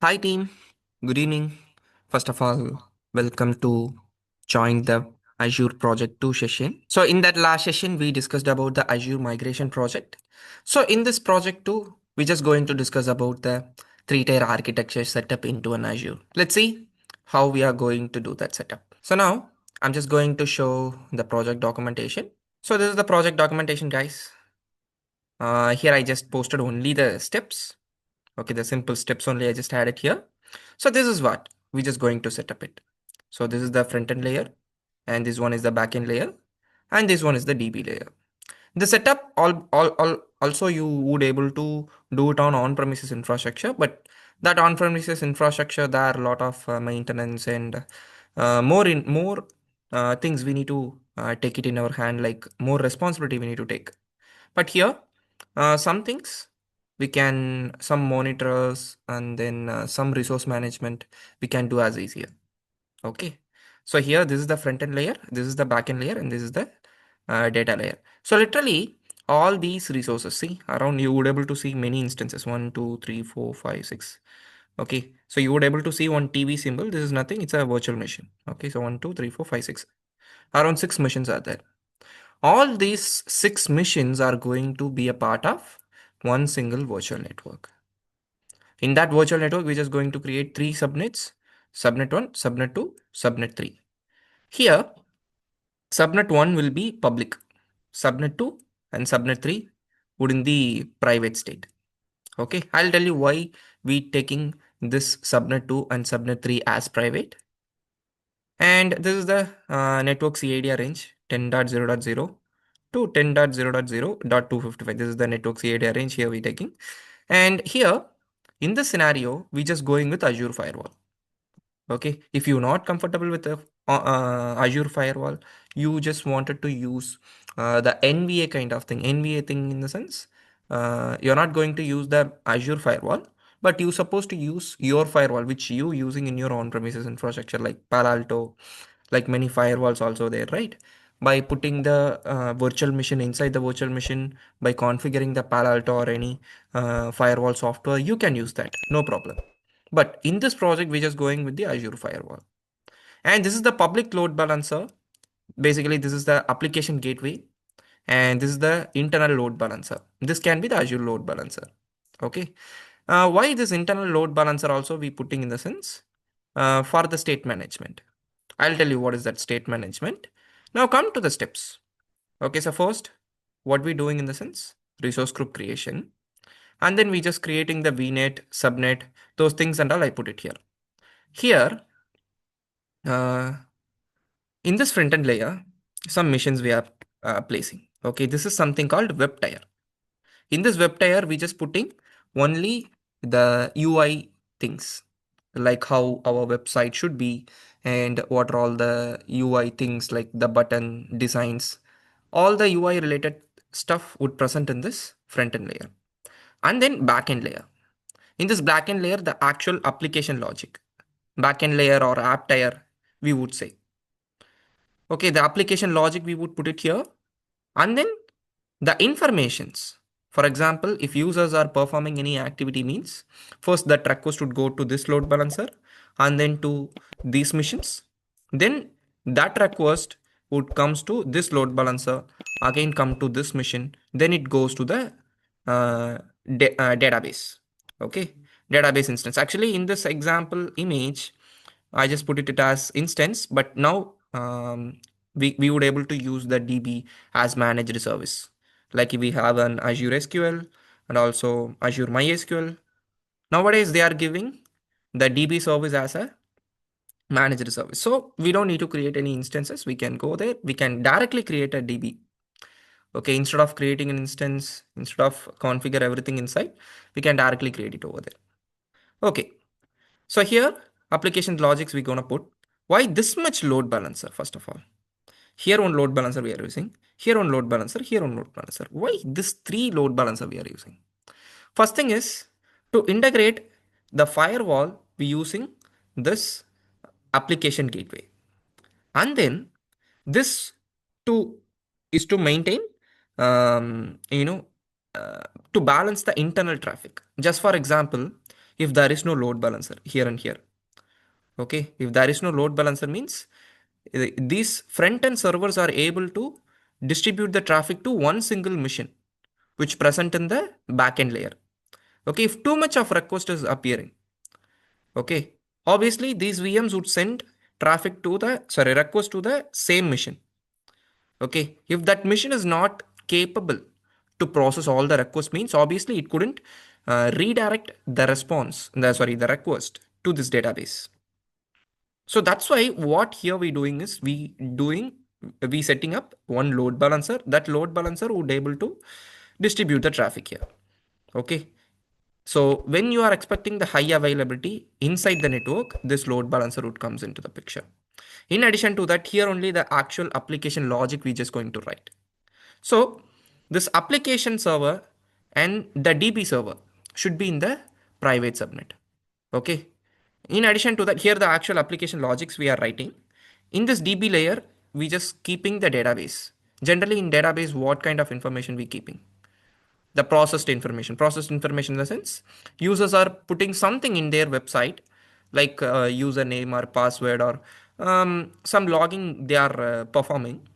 Hi team, good evening. First of all, welcome to join the Azure Project 2 session. So in that last session, we discussed about the Azure migration project. So in this project 2, we're just going to discuss about the three-tier architecture setup into an Azure. Let's see how we are going to do that setup. So now I'm just going to show the project documentation. So this is the project documentation, guys. Here I just posted only the steps. Okay, the simple steps only I just had it here. So this is what we're just going to set up it. So this is the front end layer, and this one is the back end layer, and this one is the DB layer. The setup all also you would able to do it on on-premises infrastructure, but that on-premises infrastructure there are a lot of maintenance and more things we need to take it in our hand, like more responsibility we need to take. But here, some things we can, some monitors and then some resource management we can do as easier. Okay. So here, this is the front end layer, this is the back end layer, and this is the data layer. So literally, all these resources, see around you would able to see many instances, 1, 2, 3, 4, 5, 6. Okay. So you would able to see one TV symbol. This is nothing. It's a virtual machine. Okay. So 1, 2, 3, 4, 5, 6. Around 6 missions are there. All these 6 missions are going to be a part of one single virtual network. In that virtual network, we're just going to create 3 subnets: subnet 1, subnet 2, subnet 3. Here, subnet 1 will be public, subnet 2 and subnet 3 would in the private state. Okay, I'll tell you why we taking this subnet 2 and subnet 3 as private. And this is the network CIDR range 10.0.0 to 10.0.0.255. This is the network CIDR range here we're taking. And here in this scenario, we just going with Azure Firewall. Okay, if you're not comfortable with the Azure Firewall, you just wanted to use the NVA kind of thing. NVA thing in the sense, you're not going to use the Azure Firewall, but you're supposed to use your firewall, which you using in your on-premises infrastructure, like Palo Alto, like many firewalls also there, right? By putting the virtual machine inside the virtual machine, by configuring the Palo Alto or any firewall software, you can use that, no problem. But in this project, we're just going with the Azure firewall. And this is the public load balancer. Basically, this is the application gateway. And this is the internal load balancer. This can be the Azure load balancer. Okay. Why this internal load balancer also we putting in the sense for the state management. I'll tell you what is that state management. Now come to the steps. Okay, so first, what we doing in the sense resource group creation, and then we just creating the VNet, subnet, those things and all. I put it here. Here, uh, in this front end layer, some missions we are placing. Okay, this is something called web tier. In this web tier, we just putting only the UI things, like how our website should be and what are all the UI things like the button designs. All the UI related stuff would present in this front end layer. And then backend layer. In this backend layer, the actual application logic, backend layer or app tier, we would say. Okay, the application logic, we would put it here. And then the informations. For example, if users are performing any activity means, first that request would go to this load balancer and then to these missions. Then that request would comes to this load balancer, again come to this mission. Then it goes to the database. Okay, database instance. Actually, in this example image, I just put it as instance, but now we would able to use the DB as managed service. Like we have an Azure SQL and also Azure MySQL. Nowadays they are giving the DB service as a managed service. So we don't need to create any instances. We can go there. We can directly create a DB. Okay, instead of creating an instance, instead of configure everything inside, we can directly create it over there. Okay, so here application logics we're gonna put. Why this much load balancer? First of all, here one load balancer we are using, here one load balancer, here one load balancer. Why this 3 load balancer we are using? First thing is to integrate the firewall we using this application gateway, and then this to is to maintain um, you know to balance the internal traffic. Just for example, if there is no load balancer here and here. Okay, if there is no load balancer means these front end servers are able to distribute the traffic to one single machine which present in the backend layer. Okay, if too much of request is appearing, okay, obviously these VMs would send traffic to the request to the same machine. Okay, if that machine is not capable to process all the requests means obviously it couldn't redirect the response, the request to this database. So that's why what here we doing is we setting up one load balancer. That load balancer would able to distribute the traffic here. Okay. So when you are expecting the high availability inside the network, this load balancer would comes into the picture. In addition to that, here only the actual application logic we just going to write. So this application server and the DB server should be in the private subnet. Okay. In addition to that, here the actual application logics we are writing. In this DB layer, we just keeping the database. Generally in database, what kind of information we keeping? The processed information in the sense users are putting something in their website like username or password or some logging they are performing.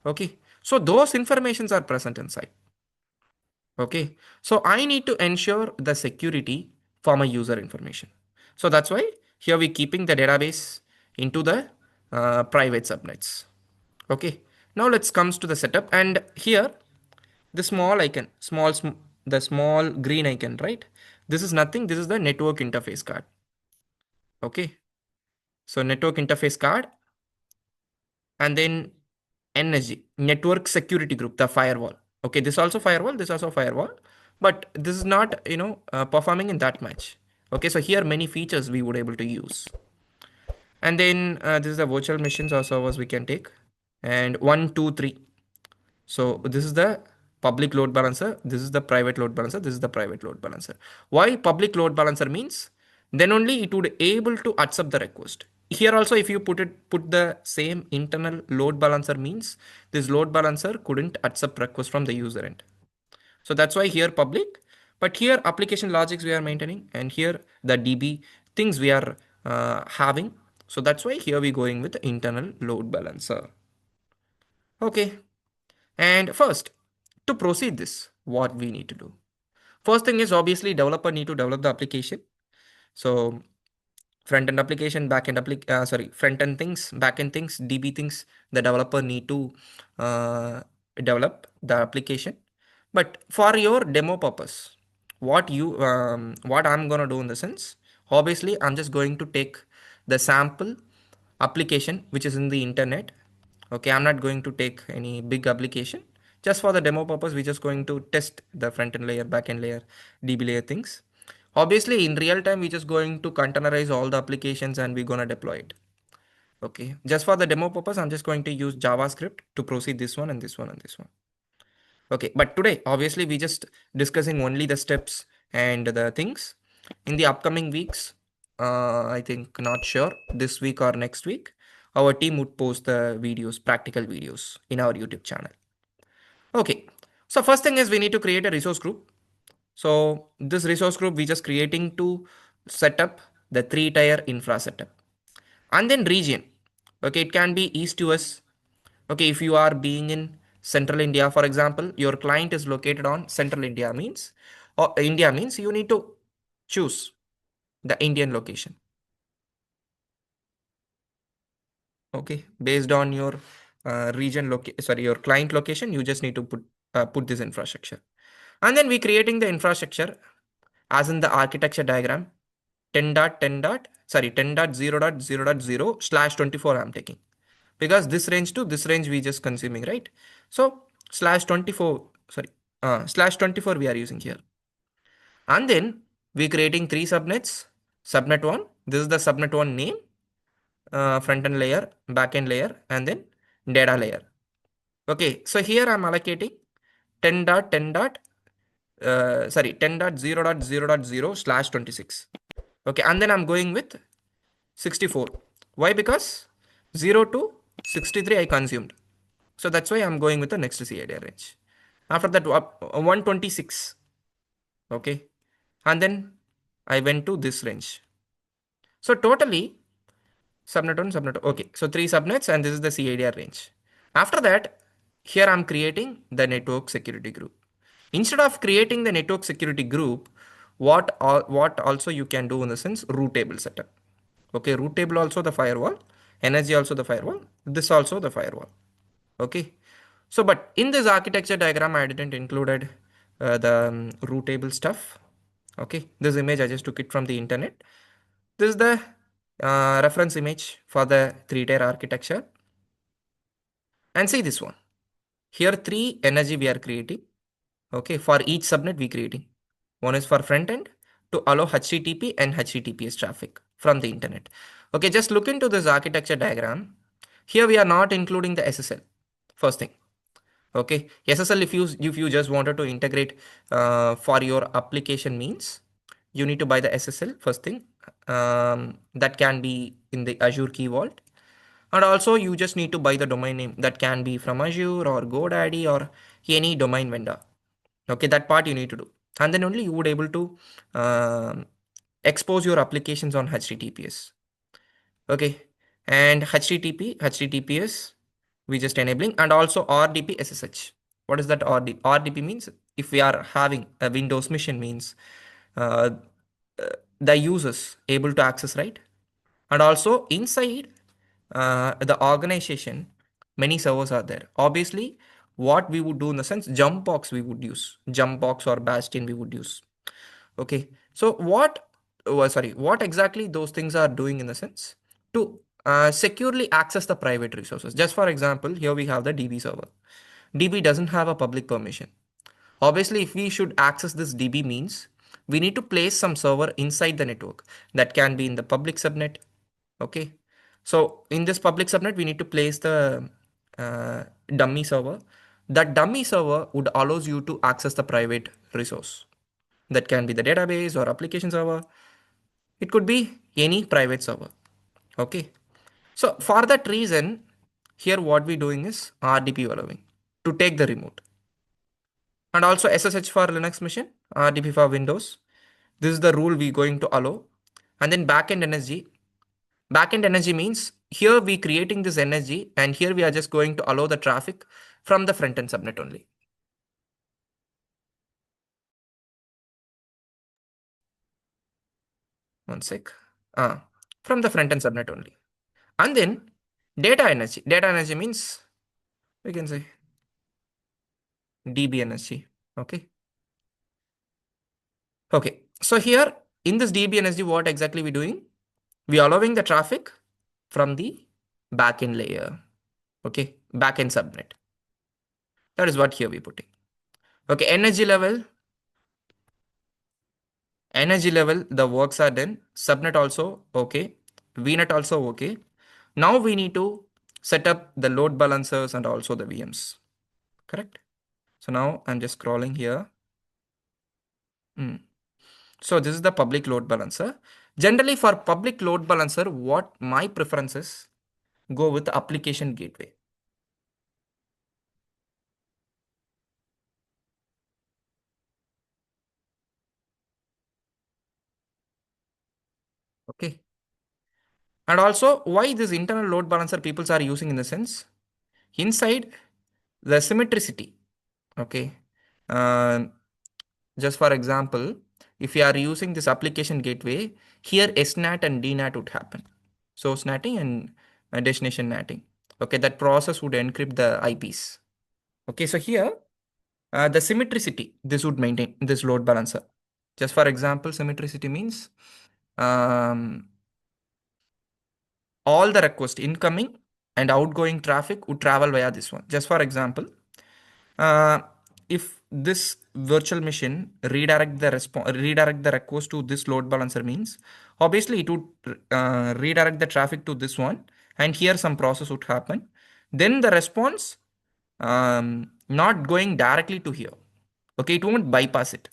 Okay, so those informations are present inside. Okay, so I need to ensure the security for my user information. So that's why here we keeping the database into the private subnets. Okay, now let's comes to the setup, and here the small icon, the small green icon, right? This is nothing. This is the network interface card. Okay, so network interface card, and then NSG, network security group, the firewall. Okay, this also firewall, this also firewall, but this is not performing in that much. Okay, so here many features we would able to use, and then this is the virtual machines or servers we can take, and 1, 2, 3. So this is the public load balancer, this is the private load balancer, this is the private load balancer. Why public load balancer means then only it would able to accept the request. Here also if you put the same internal load balancer means this load balancer couldn't accept request from the user end. So that's why here public, but here application logics we are maintaining, and here the DB things we are having. So that's why here we going with the internal load balancer. Okay. And first, to proceed this, what we need to do. First thing is obviously developer need to develop the application. So front end application, front end things, back end things, DB things, the developer need to develop the application. But for your demo purpose, what I'm gonna do in the sense, obviously I'm just going to take the sample application which is in the internet. Okay, I'm not going to take any big application. Just for the demo purpose, we're just going to test the front end layer, back end layer, DB layer things. Obviously, in real time, we're just going to containerize all the applications and we're going to deploy it. Okay, just for the demo purpose, I'm just going to use JavaScript to proceed this one and this one and this one. Okay, but today, obviously, we just discussing only the steps and the things. In the upcoming weeks, I think not sure this week or next week, our team would post the videos, practical videos in our YouTube channel. Okay, so first thing is we need to create a resource group. So this resource group we just creating to set up the 3-tier infra setup, and then region. Okay, it can be east to west. Okay, if you are being in central India, for example, your client is located on central India means, or India means you need to choose the Indian location. Okay, based on your your client location, you just need to put this infrastructure, and then we creating the infrastructure as in the architecture diagram 10.0.0.0/24 I'm taking, because this range to this range we just consuming, right? So /24 /24 we are using here, and then we creating three subnets. Subnet 1, this is the subnet 1 name, front end layer, back end layer, and then data layer. Okay, so here I'm allocating 10.0.0.0/26. Okay, and then I'm going with 64. Why? Because 0 to 63 I consumed. So that's why I'm going with the next CIDR range. After that, 126. Okay, and then I went to this range. So totally subnet 1, subnet 2. Okay, so three subnets and this is the CIDR range. After that, here I'm creating the network security group. Instead of creating the network security group, what also you can do in the sense root table setup. Okay, root table also the firewall, energy also the firewall, this also the firewall. Okay, so but in this architecture diagram, I didn't included the root table stuff. Okay, this image I just took it from the internet. This is the reference image for the three-tier architecture. And see this one. Here three energy we are creating. Okay, for each subnet we creating. One is for front end to allow HTTP and HTTPS traffic from the internet. Okay, just look into this architecture diagram. Here we are not including the SSL. First thing. Okay, SSL if you just wanted to integrate for your application means you need to buy the SSL first thing. That can be in the Azure Key Vault. And also you just need to buy the domain name that can be from Azure or GoDaddy or any domain vendor. Okay, that part you need to do. And then only you would able to expose your applications on HTTPS. Okay, and HTTPS, we just enabling and also RDP SSH. What is that RDP? RDP means if we are having a Windows machine means uh, the users able to access, right? And also inside the organization, many servers are there. Obviously, what we would do in the sense jump box we would use, jump box or bastion we would use. Okay, so what exactly those things are doing in the sense to securely access the private resources. Just for example, here we have the DB server. DB doesn't have a public permission. Obviously, if we should access this DB means we need to place some server inside the network that can be in the public subnet. Okay, so in this public subnet, we need to place the dummy server. That dummy server would allows you to access the private resource. That can be the database or application server. It could be any private server. Okay. So for that reason, here what we doing is RDP allowing to take the remote. And also SSH for Linux machine, RDP for Windows. This is the rule we going to allow. And then backend energy. Backend energy means here we creating this energy and here we are just going to allow the traffic from the front end subnet only. One sec. From the front end subnet only. And then data energy. Data energy means we can say DB energy. Okay. Okay. So here in this DB energy, what exactly we doing? We are allowing the traffic from the backend layer. Okay. Backend subnet. That is what here we putting. Okay. Energy level, the works are done. Subnet also okay. VNet also okay. Now we need to set up the load balancers and also the VMs. Correct? So now I'm just scrolling here. So this is the public load balancer. Generally for public load balancer, what my preference is, go with the application gateway. Okay. And also why this internal load balancer people are using in the sense, inside the symmetricity. Okay. Uh, just for example, if you are using this application gateway, here SNAT and DNAT would happen. Source natting and destination natting. Okay, that process would encrypt the IPs. Okay, so here the symmetricity, this would maintain this load balancer. Just for example, symmetricity means um, all the request incoming and outgoing traffic would travel via this one. Just for example, uh, if this virtual machine redirect the request to this load balancer means obviously it would redirect the traffic to this one and here some process would happen. Then the response not going directly to here. Okay, it won't bypass it.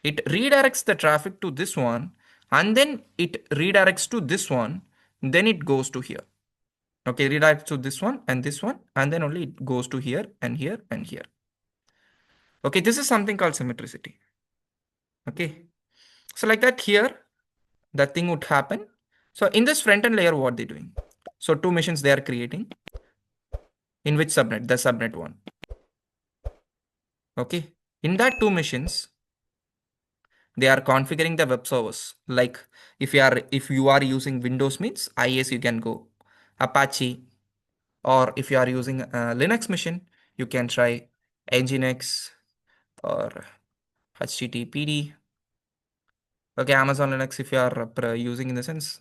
It redirects the traffic to this one and then it redirects to this one. Then it goes to here. Okay, redirects to this one and then only it goes to here and here and here. Okay, this is something called symmetricity. Okay. So like that here, the thing would happen. So in this front end layer, what they're doing? So two machines they are creating. In which subnet? The subnet one. Okay. In that two machines, they are configuring the web servers. Like if you are using Windows means IIS, you can go Apache, or if you are using a Linux machine, you can try Nginx or HTTPD. Okay, Amazon Linux, if you are using in the sense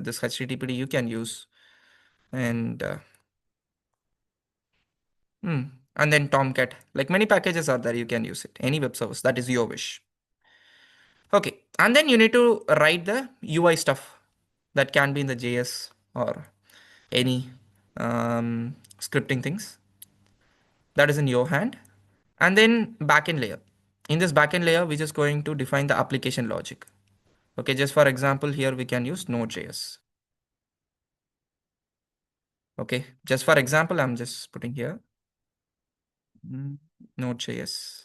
this HTTPD, you can use. And hmm, and then Tomcat, like many packages are there, you can use it. Any web service, that is your wish. Okay, and then you need to write the UI stuff that can be in the JS or any scripting things. That is in your hand. And then backend layer. In this backend layer, we're just going to define the application logic. Okay, just for example, here we can use Node.js. Okay, just for example, I'm just putting here Node.js.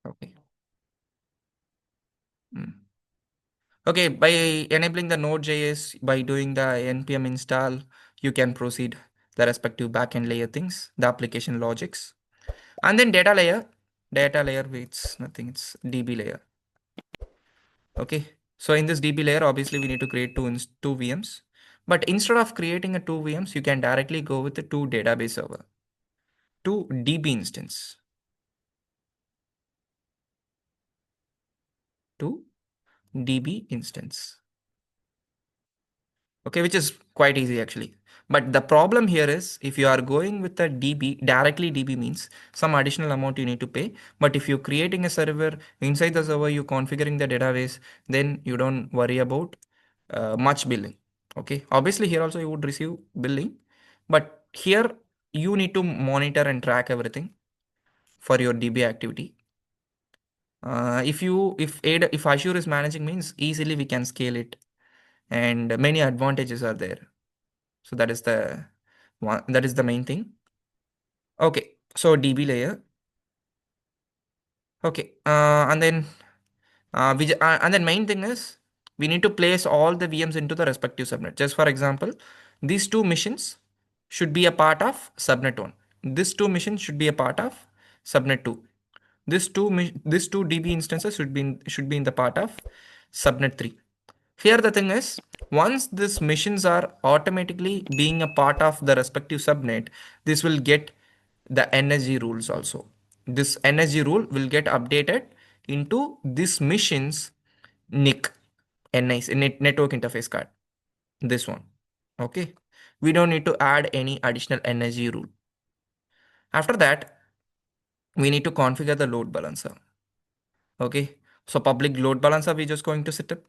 Okay. Mm. Okay, by enabling the Node.js, by doing the npm install, you can proceed the respective backend layer things, the application logics. And then data layer, it's nothing, it's DB layer. Okay, so in this DB layer, obviously we need to create two VMs. But instead of creating a two VMs, you can directly go with the two database server, two DB instance, two DB instance. Okay, which is quite easy actually. But the problem here is if you are going with the DB, directly DB means some additional amount you need to pay. But if you're creating a server inside the server, you're configuring the database, then you don't worry about much billing. Okay, obviously here also you would receive billing, but here you need to monitor and track everything for your DB activity. If Azure is managing means easily we can scale it, and many advantages are there. So that is the one, that is the main thing. Okay, so DB layer. Okay, and then main thing is we need to place all the VMs into the respective subnet. Just for example, these two machines should be a part of subnet 1. This two machines should be a part of subnet 2. This two DB instances should be in the part of subnet 3. Here the thing is, once these machines are automatically being a part of the respective subnet, this will get the NSG rules also. This NSG rule will get updated into this machine's NIC, network interface card. This one. Okay. We don't need to add any additional NSG rule. After that, we need to configure the load balancer. Okay. So public load balancer, we're just going to set up,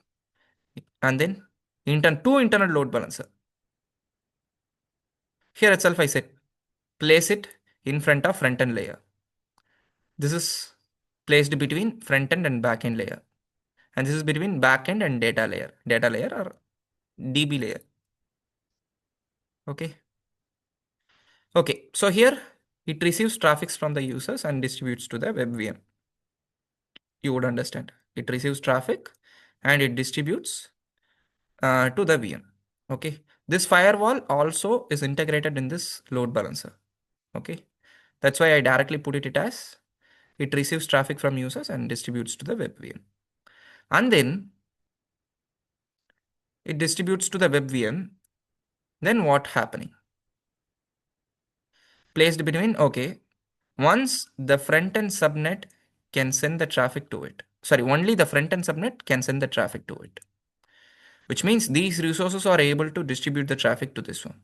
and then two internal load balancer. Here itself I said, place it in front of front end layer. This is placed between front end and back end layer. And this is between back end and data layer. Data layer or DB layer. Okay. Okay. So here it receives traffic from the users and distributes to the web VM. You would understand. It receives traffic and it distributes to the VM. Okay. This firewall also is integrated in this load balancer. Okay. That's why I directly put it as it receives traffic from users and distributes to the web VM. And then it distributes to the web VM. Then what happening? Placed between, okay, once the front end subnet can send the traffic to it. Sorry, only the front end subnet can send the traffic to it. Which means these resources are able to distribute the traffic to this one.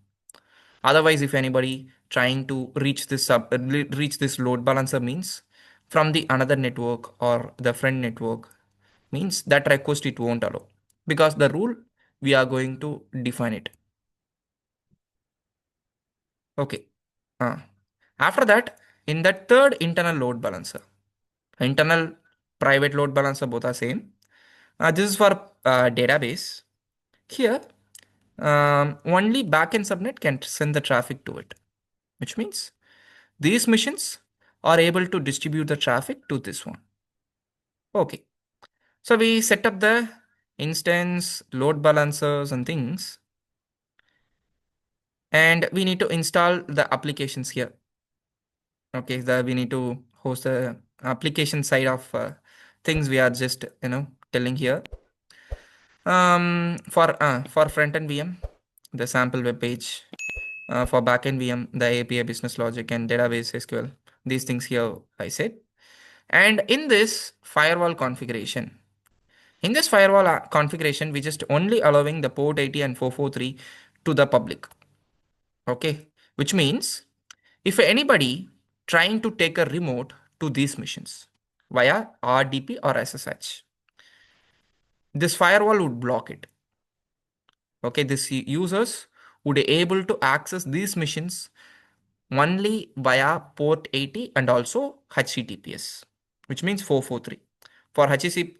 Otherwise, if anybody trying to reach this load balancer means from the another network or the friend network, means that request it won't allow, because the rule we are going to define it. Okay. After that, in that third internal load balancer, internal private load balancer both are same. This is for database. Here, only backend subnet can send the traffic to it. which means these machines are able to distribute the traffic to this one. Okay. So we set up the instance, load balancers and things. And we need to install the applications here. Okay, we need to host the application side of things we are just telling here. For front-end VM, the sample web page. For backend VM, the API business logic and database SQL. These things here I said. And in this firewall configuration, we just only allowing the port 80 and 443 to the public. Okay, which means if anybody trying to take a remote to these missions via RDP or SSH, this firewall would block it. Okay, this users would be able to access these missions only via port 80 and also HTTPS, which means 443. For HTTP,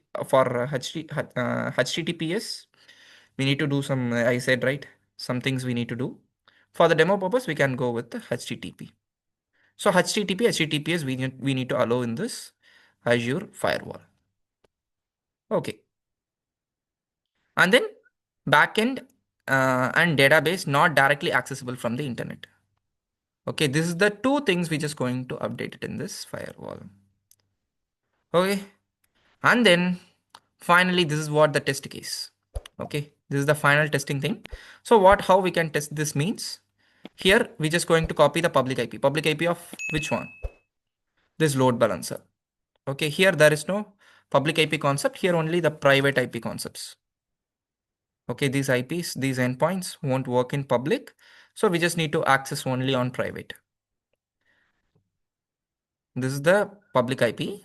HTTPS, we need to do some, I said, right? Some things we need to do. For the demo purpose, we can go with the HTTP. So HTTP, HTTPS, we need to allow in this Azure firewall. Okay. And then backend and database not directly accessible from the internet. Okay, this is the two things we're just going to update it in this firewall. Okay, and then finally, this is what the test case. Okay, this is the final testing thing. So how we can test this means, here we're just going to copy the public IP. Public IP of which one? This load balancer. Okay, here there is no public IP concept. Here only the private IP concepts. Okay, these IPs, these endpoints won't work in public. So we just need to access only on private. This is the public IP.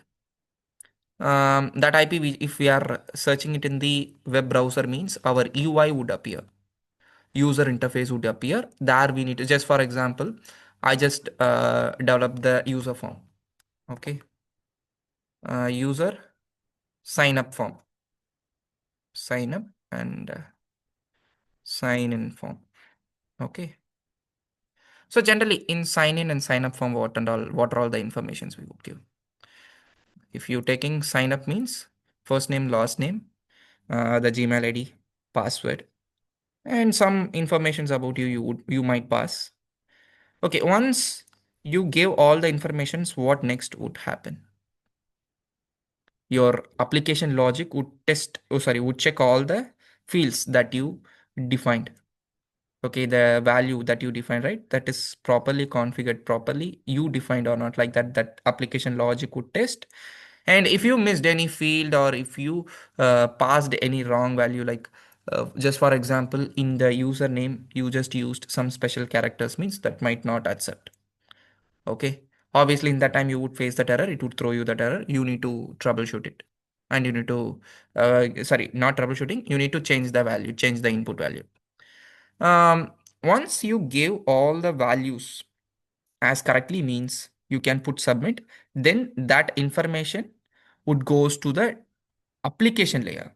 That IP, if we are searching it in the web browser, means our UI would appear. User interface would appear. There we need to, just for example, I just developed the user form. Okay. User sign up form. Sign up and sign in form. Okay. So generally in sign in and sign up form, what are all the informations we would give? If you taking sign up means first name, last name, the Gmail ID, password, and some informations about you might pass. Okay, once you give all the informations, what next would happen? Your application logic would would check all the fields that you defined. Okay, the value that you defined, right? That is properly configured, properly you defined or not, like that application logic would test. And if you missed any field or if you passed any wrong value, like just for example, in the username, you just used some special characters, means that might not accept. Okay. Obviously, in that time, you would face that error. It would throw you that error. You need to troubleshoot it. And you need to, sorry, not troubleshooting. You need to change the value, change the input value. Once you give all the values as correctly, means you can put submit, then that information would goes to the application layer.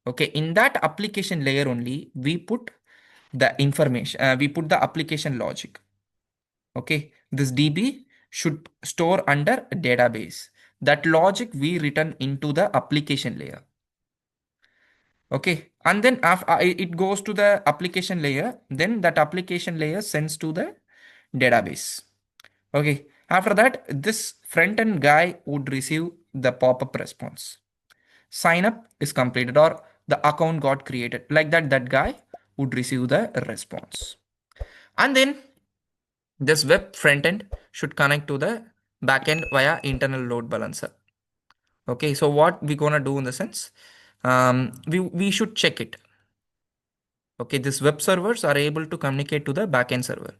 Okay, in that application layer only we put the information, we put the application logic. Okay, this DB should store under database. That logic we return into the application layer. Okay, and then after it goes to the application layer, then that application layer sends to the database. Okay, after that, this front end guy would receive the pop-up response. Sign up is completed or the account got created. Like that guy would receive the response. And then this web front end should connect to the backend via internal load balancer. Okay, so what we gonna do in the sense, we should check it. Okay, these web servers are able to communicate to the backend server.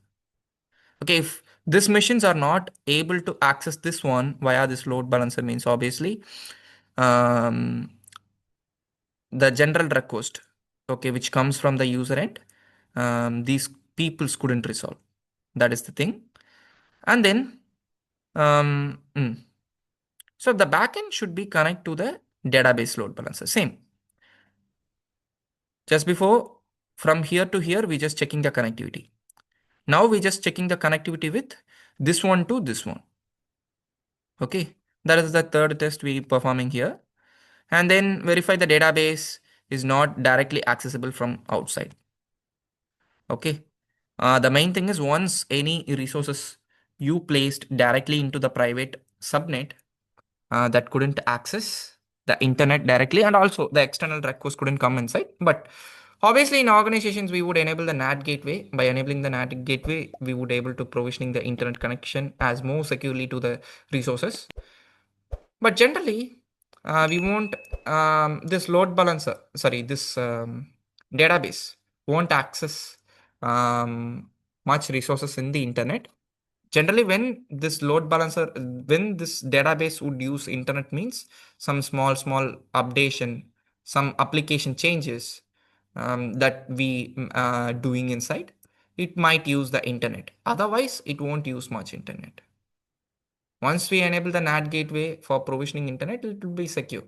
Okay, if these machines are not able to access this one via this load balancer, means obviously the general request, okay, which comes from the user end, these peoples couldn't resolve. That is the thing. And then so the backend should be connect to the database load balancer. Same. Just before, from here to here, we just checking the connectivity. Now we're just checking the connectivity with this one to this one. Okay, that is the third test we performing here. And then verify the database is not directly accessible from outside. Okay. The main thing is once any resources you placed directly into the private subnet that couldn't access the internet directly, and also the external request couldn't come inside. But obviously in organizations we would enable the NAT gateway. By enabling the NAT gateway, we would able to provisioning the internet connection as more securely to the resources. But generally, we won't this load balancer, sorry, this database won't access much resources in the internet. Generally, when this database would use internet means some small updation, some application changes that we doing inside, it might use the internet. Otherwise, it won't use much internet. Once we enable the NAT gateway for provisioning internet, it will be secure.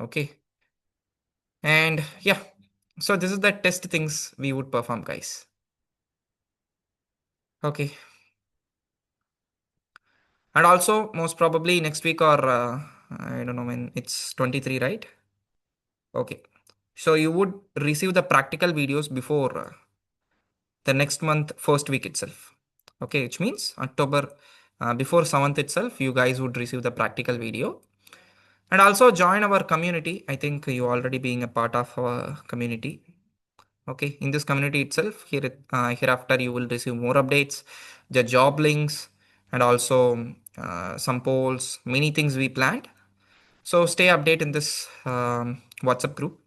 Okay. And yeah, so this is the test things we would perform, guys. Okay. And also, most probably next week or I don't know when, it's 23, right? Okay. So you would receive the practical videos before the next month, first week itself. Okay, which means October, before 7th itself, you guys would receive the practical video. And also join our community. I think you already being a part of our community. Okay, in this community itself, hereafter you will receive more updates, the job links, and also some polls, many things we planned. So stay updated in this WhatsApp group.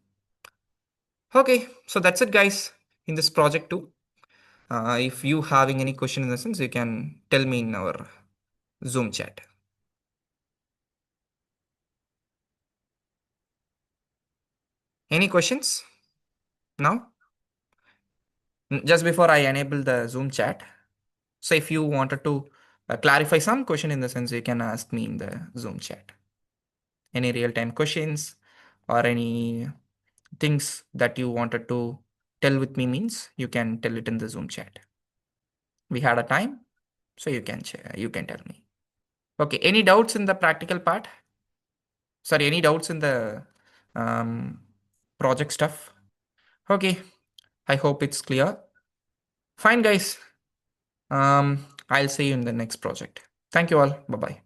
Okay, so that's it, guys, in this project too. If you having any question in the sense, you can tell me in our Zoom chat. Any questions now? Just before I enable the Zoom chat. So if you wanted to clarify some question in the sense, you can ask me in the Zoom chat. Any real-time questions or any things that you wanted to tell with me means you can tell it in the Zoom chat. We had a time, so you can tell me. Okay, any doubts in the practical part? Sorry, any doubts in the um, project stuff? Okay, I hope it's clear. Fine, guys. I'll see you in the next project. Thank you all. Bye bye.